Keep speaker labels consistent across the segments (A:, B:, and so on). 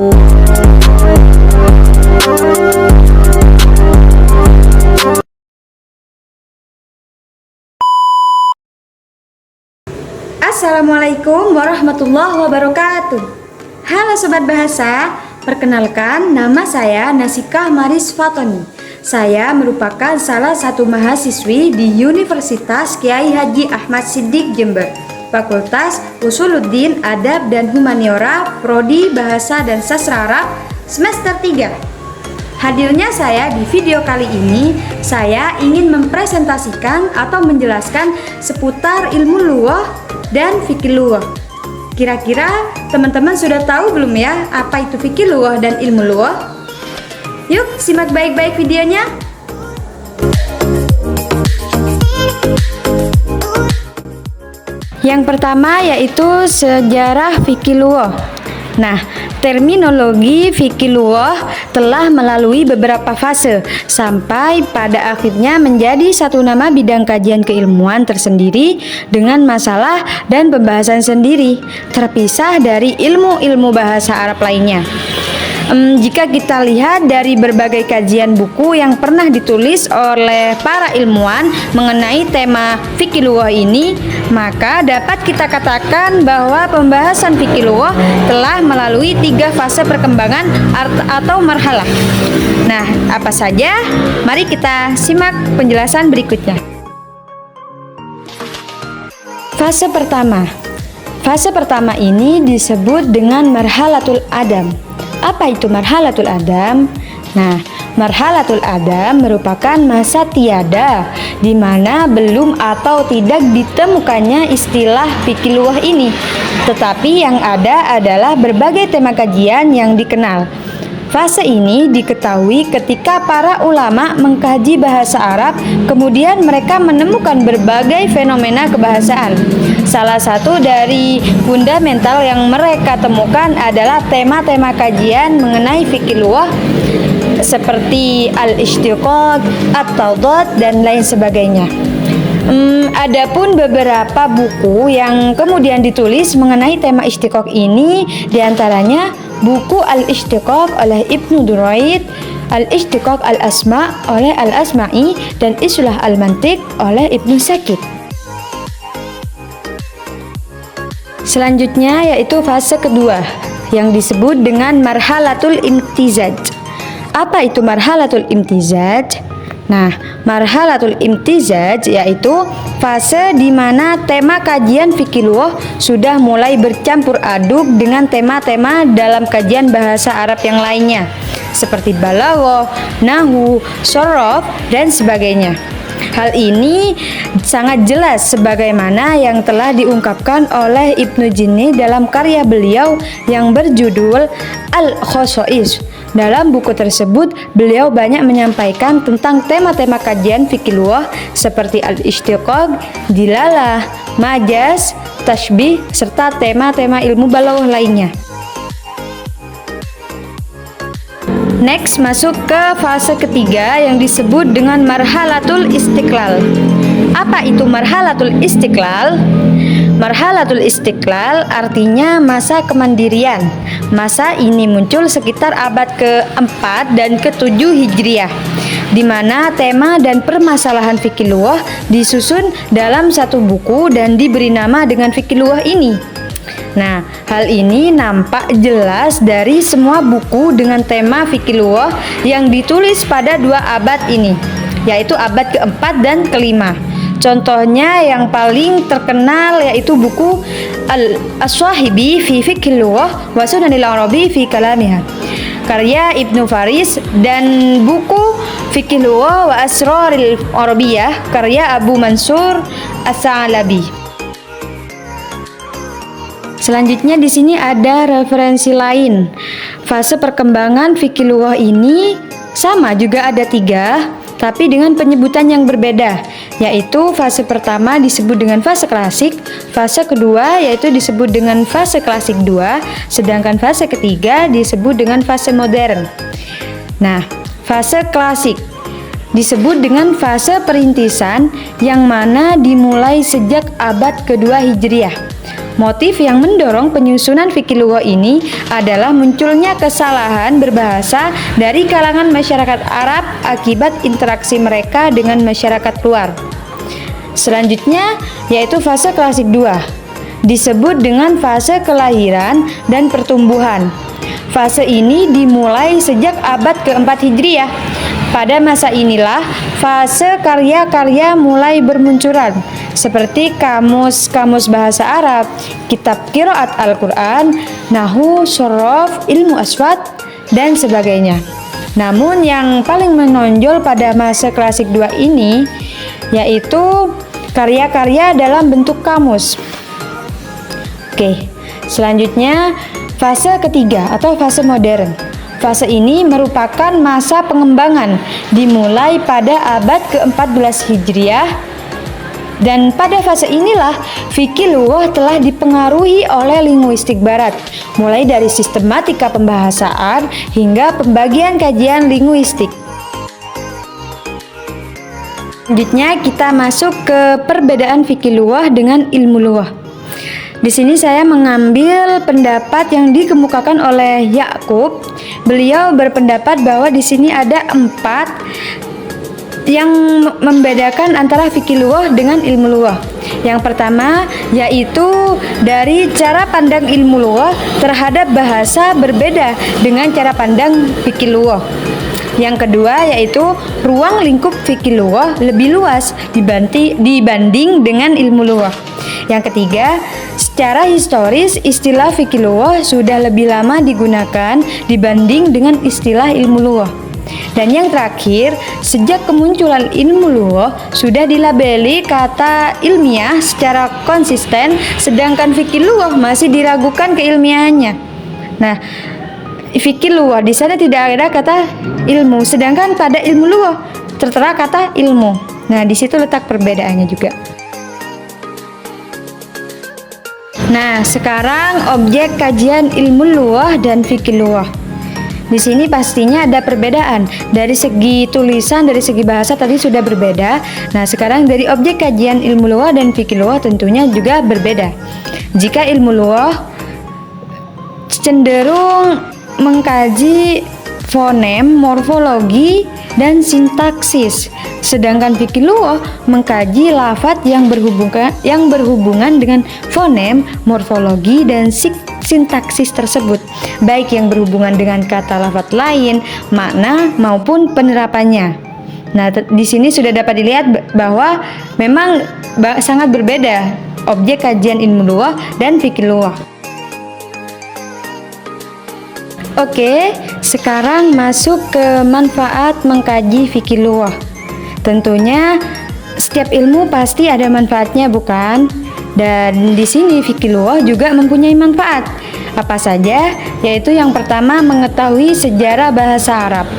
A: Assalamualaikum warahmatullahi wabarakatuh. Halo Sobat Bahasa, perkenalkan nama saya Nasikah Maris Fatoni. Saya merupakan salah satu mahasiswi di Universitas Kiai Haji Ahmad Siddiq Jember, Fakultas Usuluddin Adab dan Humaniora, Prodi Bahasa dan Sastra Arab, semester 3. Hadirnya saya di video kali ini, saya ingin mempresentasikan atau menjelaskan seputar ilmu lughah dan fikih lughah. Kira-kira teman-teman sudah tahu belum ya apa itu fikih lughah dan ilmu lughah? Yuk simak baik-baik videonya. Yang pertama yaitu sejarah fikih lughah. Nah, terminologi fikih lughah telah melalui beberapa fase sampai pada akhirnya menjadi satu nama bidang kajian keilmuan tersendiri dengan masalah dan pembahasan sendiri, terpisah dari ilmu-ilmu bahasa Arab lainnya. Jika kita lihat dari berbagai kajian buku yang pernah ditulis oleh para ilmuwan mengenai tema fikih lughah ini, maka dapat kita katakan bahwa pembahasan fikih lughah telah melalui 3 fase perkembangan atau marhalah. Nah, apa saja? Mari kita simak penjelasan berikutnya. Fase pertama. Fase pertama ini disebut dengan marhalatul adam. Apa itu marhalatul adam? Nah, marhalatul adam merupakan masa tiada di mana belum atau tidak ditemukannya istilah fikih lughah ini. Tetapi yang ada adalah berbagai tema kajian yang dikenal. Fase ini diketahui ketika para ulama mengkaji bahasa Arab, kemudian mereka menemukan berbagai fenomena kebahasaan. Salah satu dari fundamental yang mereka temukan adalah tema-tema kajian mengenai fikih lughah seperti al-ishtiqaq, at-tadad, dan lain sebagainya. Adapun beberapa buku yang kemudian ditulis mengenai tema ishtiqaq ini, diantaranya buku Al-Ishtiqaq oleh Ibnu Duraid, Al-Ishtiqaq Al-Asma' oleh Al-Asma'i, dan Islah Al-Mantiq oleh Ibnu Sakit. Selanjutnya yaitu fase kedua yang disebut dengan marhalatul imtizaj. Apa itu marhalatul imtizaj? Nah, marhalatul imtizaj yaitu fase di mana tema kajian fikih lughah sudah mulai bercampur aduk dengan tema-tema dalam kajian bahasa Arab yang lainnya, seperti balaghah, nahwu, shoraf, dan sebagainya. Hal ini sangat jelas sebagaimana yang telah diungkapkan oleh Ibnu Jinni dalam karya beliau yang berjudul Al-Khosois. Dalam buku tersebut, beliau banyak menyampaikan tentang tema-tema kajian fikih lughah seperti al-ishtiqaq, dilalah, majaz, tashbih, serta tema-tema ilmu balaghah lainnya. Next, masuk ke fase ketiga yang disebut dengan marhalatul istiqlal. Apa itu marhalatul istiqlal? Marhalatul istiqlal artinya masa kemandirian. Masa ini muncul sekitar abad ke-4 dan ke-7 Hijriah, di mana tema dan permasalahan fikih lughah disusun dalam satu buku dan diberi nama dengan fikih lughah ini. Nah, hal ini nampak jelas dari semua buku dengan tema fikih lughah yang ditulis pada 2 abad ini, yaitu abad ke-4 dan ke-5. Contohnya yang paling terkenal yaitu buku As-Swahibi fi Fiqhil Lughah wa Sunanil Arabi fi Kalamiha, karya Ibnu Faris, dan buku Fiqhil Lughah wa Asraril Arabiyah, karya Abu Mansur As-Sa'labi. Selanjutnya di sini ada referensi lain. Fase perkembangan fikih lughah ini sama juga ada 3, tapi dengan penyebutan yang berbeda, yaitu fase pertama disebut dengan fase klasik, fase kedua yaitu disebut dengan fase klasik 2, sedangkan fase ketiga disebut dengan fase modern. Nah, fase klasik disebut dengan fase perintisan yang mana dimulai sejak abad kedua Hijriah. Motif yang mendorong penyusunan fikih lughah ini adalah munculnya kesalahan berbahasa dari kalangan masyarakat Arab akibat interaksi mereka dengan masyarakat luar. Selanjutnya yaitu fase klasik 2, disebut dengan fase kelahiran dan pertumbuhan. Fase ini dimulai sejak abad keempat Hijriah. Pada masa inilah fase karya-karya mulai bermunculan, seperti kamus-kamus bahasa Arab, kitab qiraat Al-Quran, nahwu, shorof, ilmu aswad, dan sebagainya. Namun yang paling menonjol pada masa klasik 2 ini yaitu karya-karya dalam bentuk kamus. Oke, selanjutnya fase ketiga atau fase modern. Fase ini merupakan masa pengembangan dimulai pada abad ke-14 Hijriah, dan pada fase inilah fikih lughah telah dipengaruhi oleh linguistik barat, mulai dari sistematika pembahasaan hingga pembagian kajian linguistik. Selanjutnya kita masuk ke perbedaan fikih lughah dengan ilmu lughah. Di sini saya mengambil pendapat yang dikemukakan oleh Yakub. Beliau berpendapat bahwa di sini ada 4 yang membedakan antara fikih lughah dengan ilmu lughah. Yang pertama yaitu dari cara pandang ilmu lughah terhadap bahasa berbeda dengan cara pandang fikih lughah. Yang kedua yaitu ruang lingkup fikih lughah lebih luas dibanding dengan ilmu lughah. Yang ketiga, secara historis istilah fikih lughah sudah lebih lama digunakan dibanding dengan istilah ilmu lughah. Dan yang terakhir, sejak kemunculan ilmu lughah sudah dilabeli kata ilmiah secara konsisten, sedangkan fikih lughah masih diragukan keilmiahannya. Nah, fikih lughah di sana tidak ada kata ilmu, sedangkan pada ilmu lughah tertera kata ilmu. Nah, di situ letak perbedaannya juga. Nah, sekarang objek kajian ilmu lughah dan fikih lughah. Di sini pastinya ada perbedaan. Dari segi tulisan, dari segi bahasa tadi sudah berbeda. Nah, sekarang dari objek kajian ilmu lughah dan fikih lughah tentunya juga berbeda. Jika ilmu lughah cenderung mengkaji fonem, morfologi, dan sintaksis, sedangkan fikih lughah mengkaji lafadz yang berhubungan dengan fonem, morfologi, dan sintaksis tersebut, baik yang berhubungan dengan kata lafadz lain, makna maupun penerapannya. Nah, di sini sudah dapat dilihat bahwa memang sangat berbeda objek kajian ilmu lughah dan fikih lughah. Oke, sekarang masuk ke manfaat mengkaji fikih lughah. Tentunya setiap ilmu pasti ada manfaatnya, bukan? Dan di sini fikih lughah juga mempunyai manfaat. Apa saja? Yaitu yang pertama mengetahui sejarah bahasa Arab.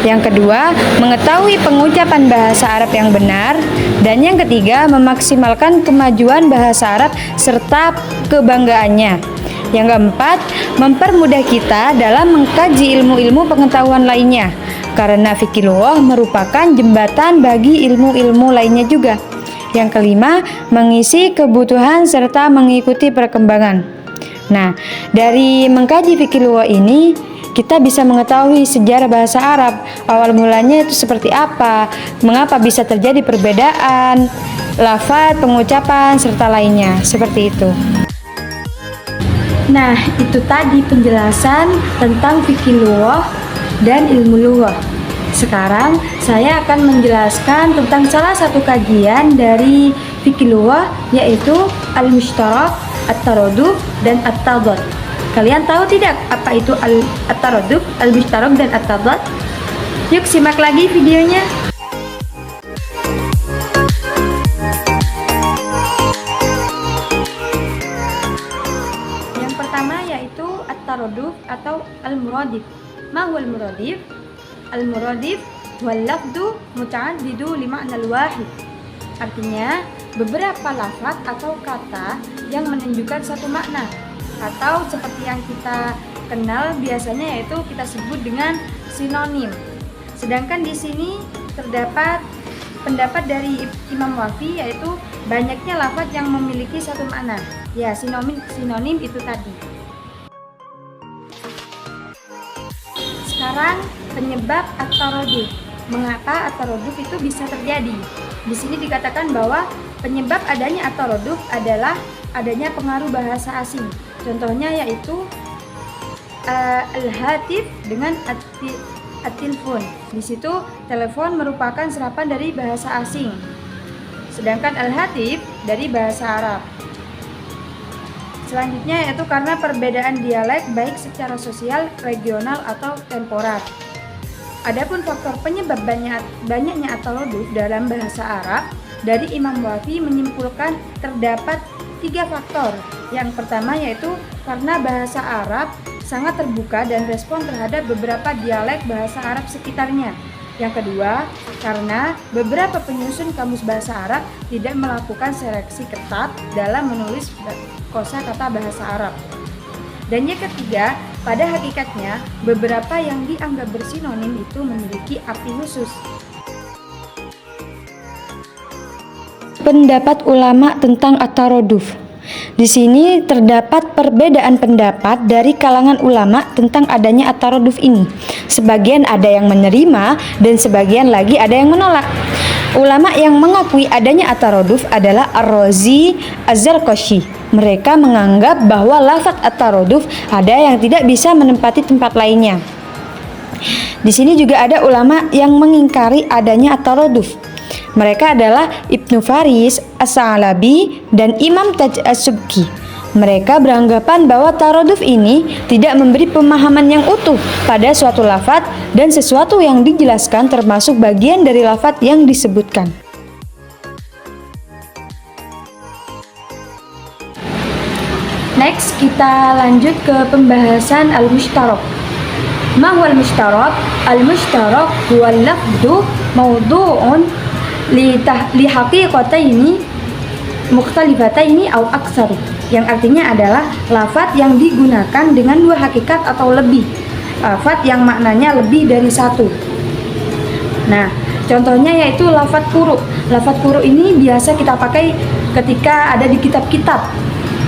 A: Yang kedua, mengetahui pengucapan bahasa Arab yang benar. Dan yang ketiga, memaksimalkan kemajuan bahasa Arab serta kebanggaannya. Yang keempat, mempermudah kita dalam mengkaji ilmu-ilmu pengetahuan lainnya, karena fikih lughah merupakan jembatan bagi ilmu-ilmu lainnya juga. Yang kelima, mengisi kebutuhan serta mengikuti perkembangan. Nah, dari mengkaji fikih lughah ini, kita bisa mengetahui sejarah bahasa Arab, awal mulanya itu seperti apa, mengapa bisa terjadi perbedaan, lafadz, pengucapan, serta lainnya, seperti itu. Nah, itu tadi penjelasan tentang fikih lughah dan ilmu lughah. Sekarang saya akan menjelaskan tentang salah satu kajian dari fikih lughah, yaitu al-mushtarak, at-taraduf, dan at-tadad. Kalian tahu tidak apa itu at-taraduf, al-mushtarak, dan at-tadad? Yuk simak lagi videonya. At-taraduf atau al-muradif. Ma huwa al-muradif? Al-muradif wal lafdu muta'addidu li ma'na al-wahid. Artinya, beberapa lafaz atau kata yang menunjukkan satu makna, atau seperti yang kita kenal biasanya yaitu kita sebut dengan sinonim. Sedangkan di sini terdapat pendapat dari Imam Wafi yaitu banyaknya lafaz yang memiliki satu makna. Ya, sinonim itu tadi. Sekarang penyebab at-taraduf. Mengapa at-taraduf itu bisa terjadi? Di sini dikatakan bahwa penyebab adanya at-taraduf adalah adanya pengaruh bahasa asing. Contohnya yaitu al-hatif dengan at-tilfon. Di situ telepon merupakan serapan dari bahasa asing. Sedangkan al-hatif dari bahasa Arab. Selanjutnya yaitu karena perbedaan dialek baik secara sosial, regional atau temporer. Adapun faktor penyebab banyaknya at-taraduf dalam bahasa Arab, dari Imam Wafi menyimpulkan terdapat 3 faktor. Yang pertama yaitu karena bahasa Arab sangat terbuka dan respon terhadap beberapa dialek bahasa Arab sekitarnya. Yang kedua, karena beberapa penyusun kamus bahasa Arab tidak melakukan seleksi ketat dalam menulis kosakata bahasa Arab. Dan yang ketiga, pada hakikatnya beberapa yang dianggap bersinonim itu memiliki arti khusus.
B: Pendapat ulama tentang at-taraduf. Di sini terdapat perbedaan pendapat dari kalangan ulama tentang adanya at-taraduf ini. Sebagian ada yang menerima dan sebagian lagi ada yang menolak. Ulama yang mengakui adanya at-taraduf adalah Ar-Razi, Az-Zarqashi. Mereka menganggap bahwa lafaz at-taraduf ada yang tidak bisa menempati tempat lainnya. Di sini juga ada ulama yang mengingkari adanya at-taraduf. Mereka adalah Ibnu Faris, As-Sa'labi, dan Imam Taj As-Subki. Mereka beranggapan bahwa taraduf ini tidak memberi pemahaman yang utuh pada suatu lafaz dan sesuatu yang dijelaskan termasuk bagian dari lafaz yang disebutkan.
A: Next, kita lanjut ke pembahasan al-mushtarak. Ma huwa al-mushtarak? Al-mushtarak huwa lafdhu mawdu'un li haqiqataini mukhtalifataini aw aksar, yang artinya adalah lafaz yang digunakan dengan 2 hakikat atau lebih, lafaz yang maknanya lebih dari satu. Nah, contohnya yaitu lafaz quru. Lafaz quru ini biasa kita pakai ketika ada di kitab-kitab.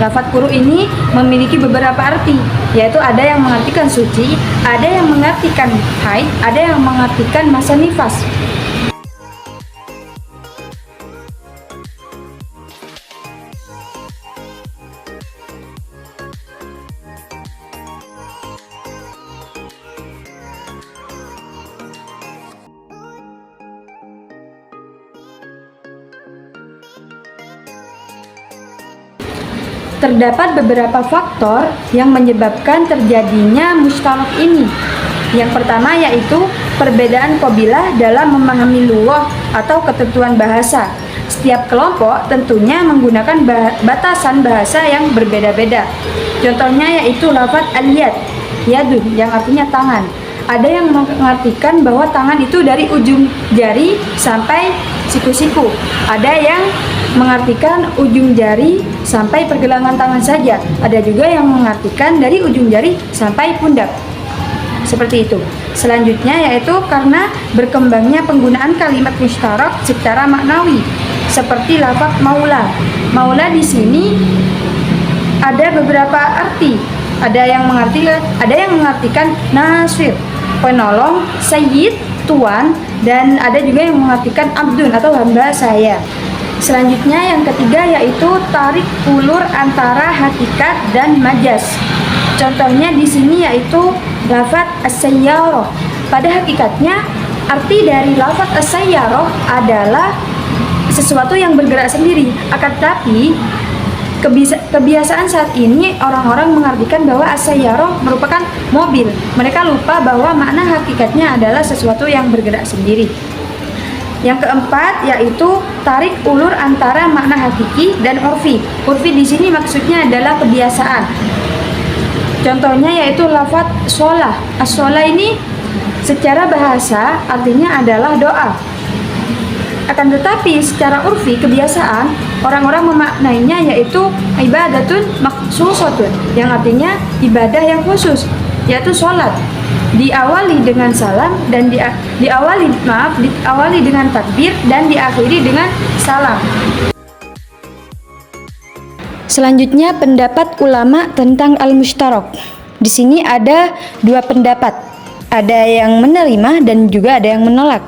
A: Lafaz quru ini memiliki beberapa arti, yaitu ada yang mengartikan suci, ada yang mengartikan haid, ada yang mengartikan masa nifas. Terdapat beberapa faktor yang menyebabkan terjadinya mushtarak ini. Yang pertama yaitu perbedaan qabilah dalam memahami lughah atau ketentuan bahasa. Setiap kelompok tentunya menggunakan batasan bahasa yang berbeda-beda. Contohnya yaitu lafaz al-yad, yadun, yang artinya tangan. Ada yang mengartikan bahwa tangan itu dari ujung jari sampai siku-siku. Ada yang mengartikan ujung jari sampai pergelangan tangan saja. Ada juga yang mengartikan dari ujung jari sampai pundak. Seperti itu. Selanjutnya yaitu karena berkembangnya penggunaan kalimat mushtarak secara maknawi, seperti lafaz maula. Maula di sini ada beberapa arti. Ada yang mengartikan nasir, penolong, sayyid, tuan, dan ada juga yang mengartikan abdun atau hamba saya. Selanjutnya yang ketiga yaitu tarik ulur antara hakikat dan majas. Contohnya di sini yaitu lafaz as-sayyarah. Pada hakikatnya arti dari lafaz as-sayyarah adalah sesuatu yang bergerak sendiri. Akan tetapi kebiasaan saat ini orang-orang mengartikan bahwa as-sayyarah merupakan mobil. Mereka lupa bahwa makna hakikatnya adalah sesuatu yang bergerak sendiri. Yang keempat yaitu tarik ulur antara makna hakiki dan urfi. Urfi di sini maksudnya adalah kebiasaan. Contohnya yaitu lafaz sholah. As-sholah ini secara bahasa artinya adalah doa. Akan tetapi secara urfi kebiasaan orang-orang memaknainya yaitu ibadatun maksusatun, yang artinya ibadah yang khusus, yaitu sholat. diawali dengan salam dan diawali dengan takbir dan diakhiri dengan salam.
B: Selanjutnya pendapat ulama tentang al-mushtarak. Di sini ada dua pendapat. Ada yang menerima dan juga ada yang menolak.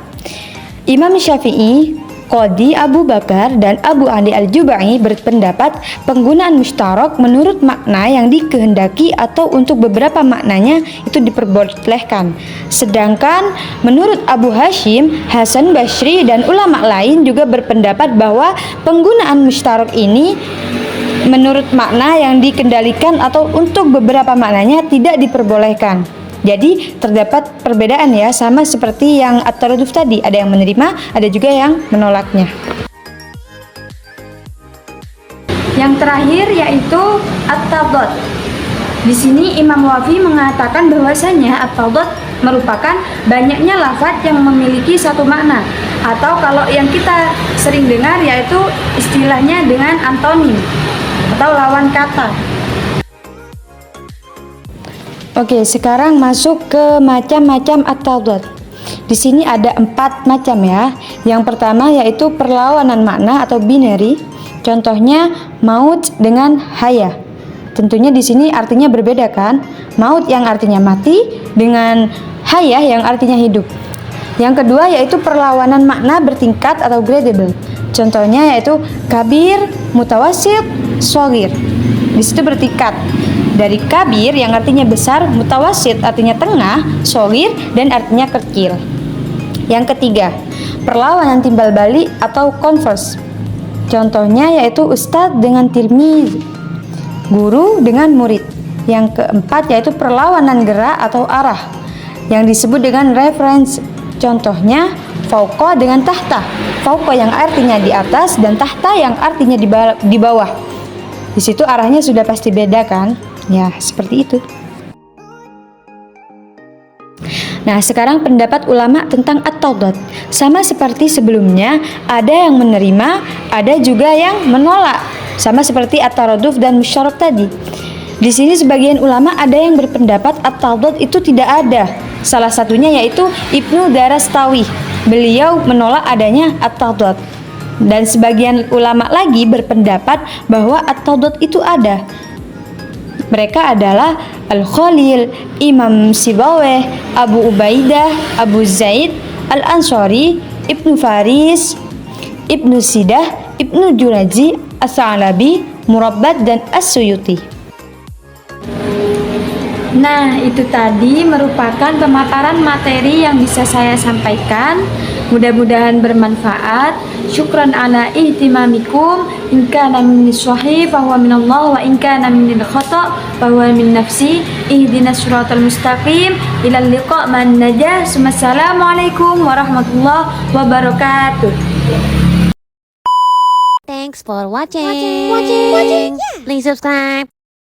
B: Imam Syafi'i, Qadhi Abu Bakar dan Abu Ali Al-Jubai berpendapat penggunaan mushtarak menurut makna yang dikehendaki atau untuk beberapa maknanya itu diperbolehkan. Sedangkan menurut Abu Hashim, Hasan Basri dan ulama lain juga berpendapat bahwa penggunaan mushtarak ini menurut makna yang dikendalikan atau untuk beberapa maknanya tidak diperbolehkan. Jadi terdapat perbedaan ya, sama seperti yang at-taraduf tadi, ada yang menerima, ada juga yang menolaknya.
A: Yang terakhir yaitu at-tadad. Di sini Imam Wafi mengatakan bahwasanya at-tadad merupakan banyaknya lafaz yang memiliki satu makna, atau kalau yang kita sering dengar yaitu istilahnya dengan antonim atau lawan kata.
B: Oke, sekarang masuk ke macam-macam at-tadad. Di sini ada 4 macam ya. Yang pertama yaitu perlawanan makna atau binary. Contohnya maut dengan haya. Tentunya di sini artinya berbeda kan? Maut yang artinya mati dengan haya yang artinya hidup. Yang kedua yaitu perlawanan makna bertingkat atau gradable. Contohnya yaitu kabir, mutawasit, shagir. Di situ bertingkat. Dari kabir yang artinya besar, mutawasit artinya tengah, shagir dan artinya kecil. Yang ketiga, perlawanan timbal balik atau converse. Contohnya yaitu ustadz dengan tilmiz, guru dengan murid. Yang keempat yaitu perlawanan gerak atau arah yang disebut dengan reference. Contohnya fauqa dengan tahta. Fauqa yang artinya di atas dan tahta yang artinya di bawah. Di situ arahnya sudah pasti beda kan? Ya, seperti itu. Nah, sekarang pendapat ulama tentang at-tadad. Sama seperti sebelumnya, ada yang menerima, ada juga yang menolak. Sama seperti at-taraduf dan musytarak tadi. Di sini sebagian ulama ada yang berpendapat at-tadad itu tidak ada. Salah satunya yaitu Ibnu Darastawi. Beliau menolak adanya at-tadad. Dan sebagian ulama lagi berpendapat bahwa at-tadad itu ada. Mereka adalah Al-Khalil, Imam Sibawayh, Abu Ubaidah, Abu Zaid, Al-Ansari, Ibnu Faris, Ibnu Sidah, Ibnu Juraji, As-Sa'labi, Murabbad, dan As-Suyuti.
A: Nah, itu tadi merupakan pemaparan materi yang bisa saya sampaikan. Mudah-mudahan bermanfaat. Syukran ala ihtimamikum. In kana minni sahih fahuwa minallah wa in kana minni khata' fahuwa min nafsi. Ihdinas siratal mustaqim. Ilal liqa' man najah. Assalamualaikum warahmatullahi wabarakatuh.
C: Thanks for watching. Please subscribe.